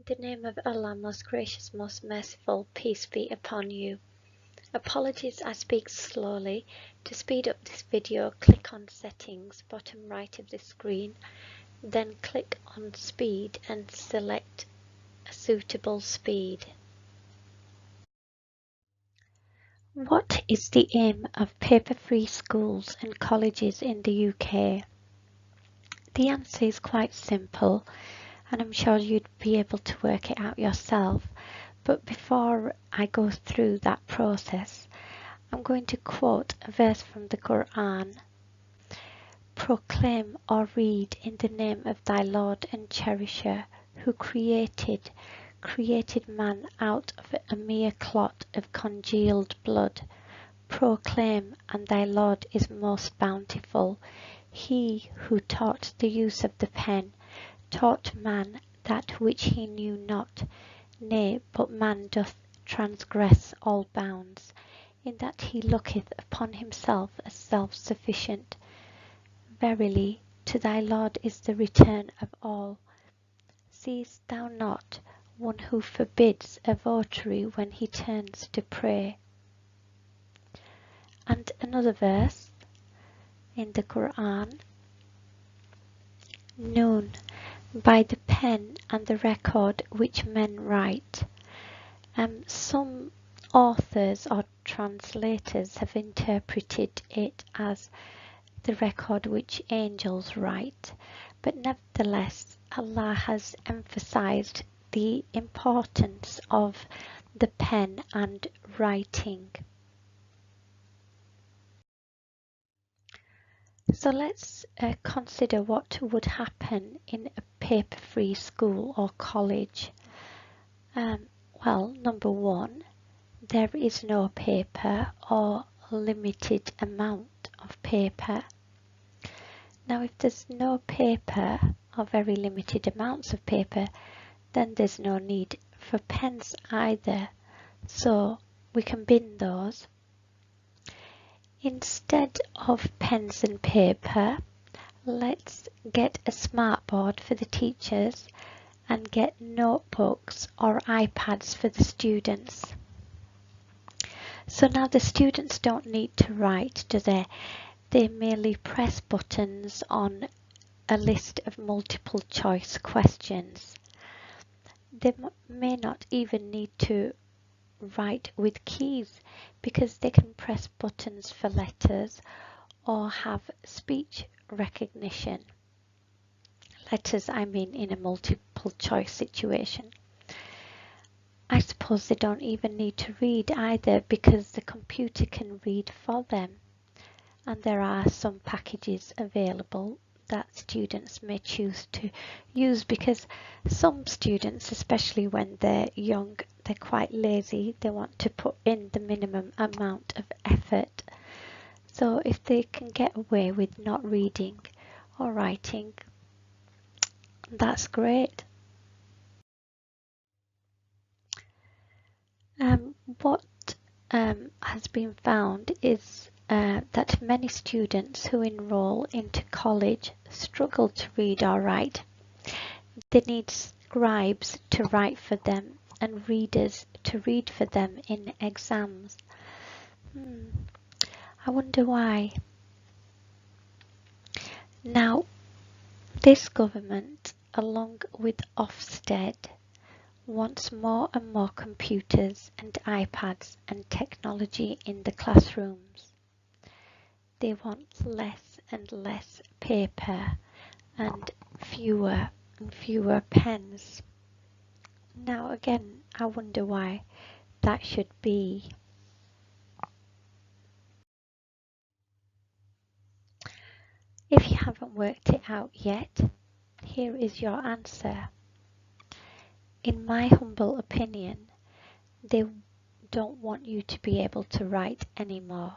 In the name of Allah, most gracious, most merciful, peace be upon you. Apologies, I speak slowly. To speed up this video, click on Settings, bottom right of the screen, then click on Speed and select a suitable speed. What is the aim of paper-free schools and colleges in the UK? The answer is quite simple, and I'm sure you'd be able to work it out yourself. But before I go through that process, I'm going to quote a verse from the Quran. Proclaim or read in the name of thy Lord and Cherisher, who created man out of a mere clot of congealed blood. Proclaim, and thy Lord is most bountiful. He who taught the use of the pen, taught man that which he knew not. Nay, but man doth transgress all bounds, in that he looketh upon himself as self-sufficient. Verily, to thy Lord is the return of all. Seest thou not one who forbids a votary when he turns to pray? And another verse in the Quran, Noon, by the pen and the record which men write. Some authors or translators have interpreted it as the record which angels write, but nevertheless Allah has emphasized the importance of the pen and writing. So let's consider what would happen in a paper-free school or college. Well, number one, there is no paper or limited amount of paper. Now, if there's no paper or very limited amounts of paper, then there's no need for pens either, so we can bin those. Instead of pens and paper, let's get a smartboard for the teachers and get notebooks or iPads for the students. So now the students don't need to write, do they? They merely press buttons on a list of multiple choice questions. They may not even need to write with keys because they can press buttons for letters or have speech recognition. Letters, I mean, in a multiple choice situation. I suppose they don't even need to read either because the computer can read for them. And there are some packages available that students may choose to use because some students, especially when they're young, they're quite lazy. They want to put in the minimum amount of effort. So if they can get away with not reading or writing, that's great. What has been found is that many students who enroll into college struggle to read or write. They need scribes to write for them and readers to read for them in exams. I wonder why. Now, this government, along with Ofsted, wants more and more computers and iPads and technology in the classrooms. They want less and less paper and fewer pens. Now again, I wonder why that should be. If you haven't worked it out yet, here is your answer. In my humble opinion, they don't want you to be able to write anymore.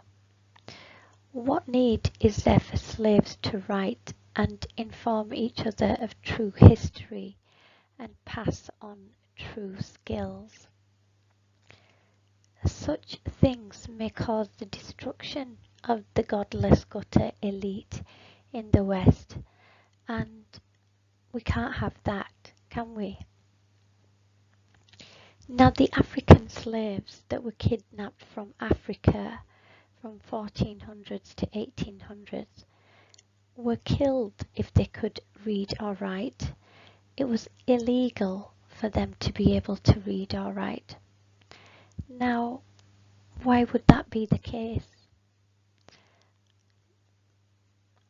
What need is there for slaves to write and inform each other of true history and pass on true skills? Such things may cause the destruction of the godless gutter elite in the West, and we can't have that, can we? Now the African slaves that were kidnapped from Africa from 1400s to 1800s were killed if they could read or write. It was illegal for them to be able to read or write. Now, why would that be the case?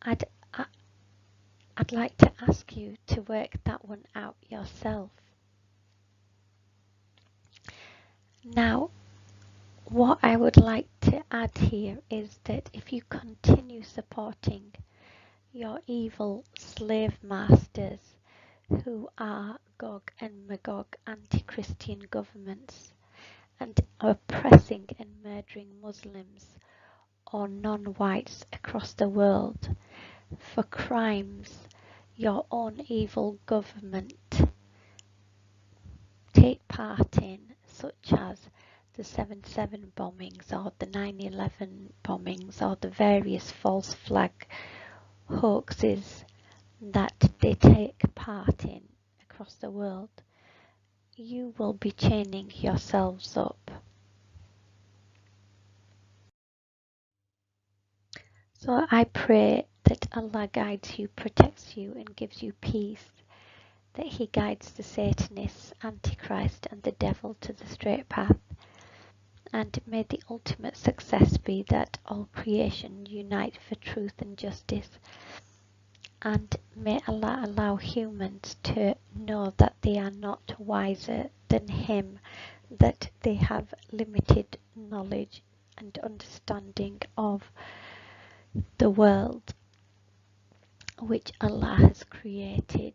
I'd, I- I'd like to ask you to work that one out yourself. Now, what I would like to add here is that if you continue supporting your evil slave masters who are Gog and Magog anti-Christian governments and oppressing and murdering Muslims or non-whites across the world for crimes your own evil government take part in, such as the 7/7 bombings or the 9/11 bombings or the various false flag hoaxes that they take part in across the world, you will be chaining yourselves up. So I pray that Allah guides you, protects you and gives you peace, that He guides the Satanists, Antichrist and the devil to the straight path, and may the ultimate success be that all creation unite for truth and justice, and may Allah allow humans to know that they are not wiser than Him, that they have limited knowledge and understanding of the world which Allah has created.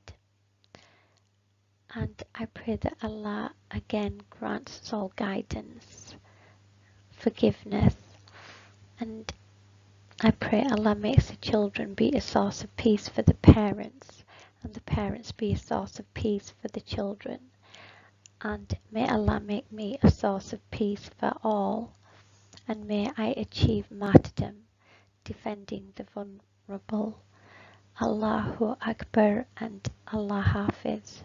And I pray that Allah again grants us all guidance, forgiveness, and I pray Allah makes the children be a source of peace for the parents, and the parents be a source of peace for the children. And may Allah make me a source of peace for all, and may I achieve martyrdom, defending the vulnerable. Allahu Akbar and Allah Hafiz.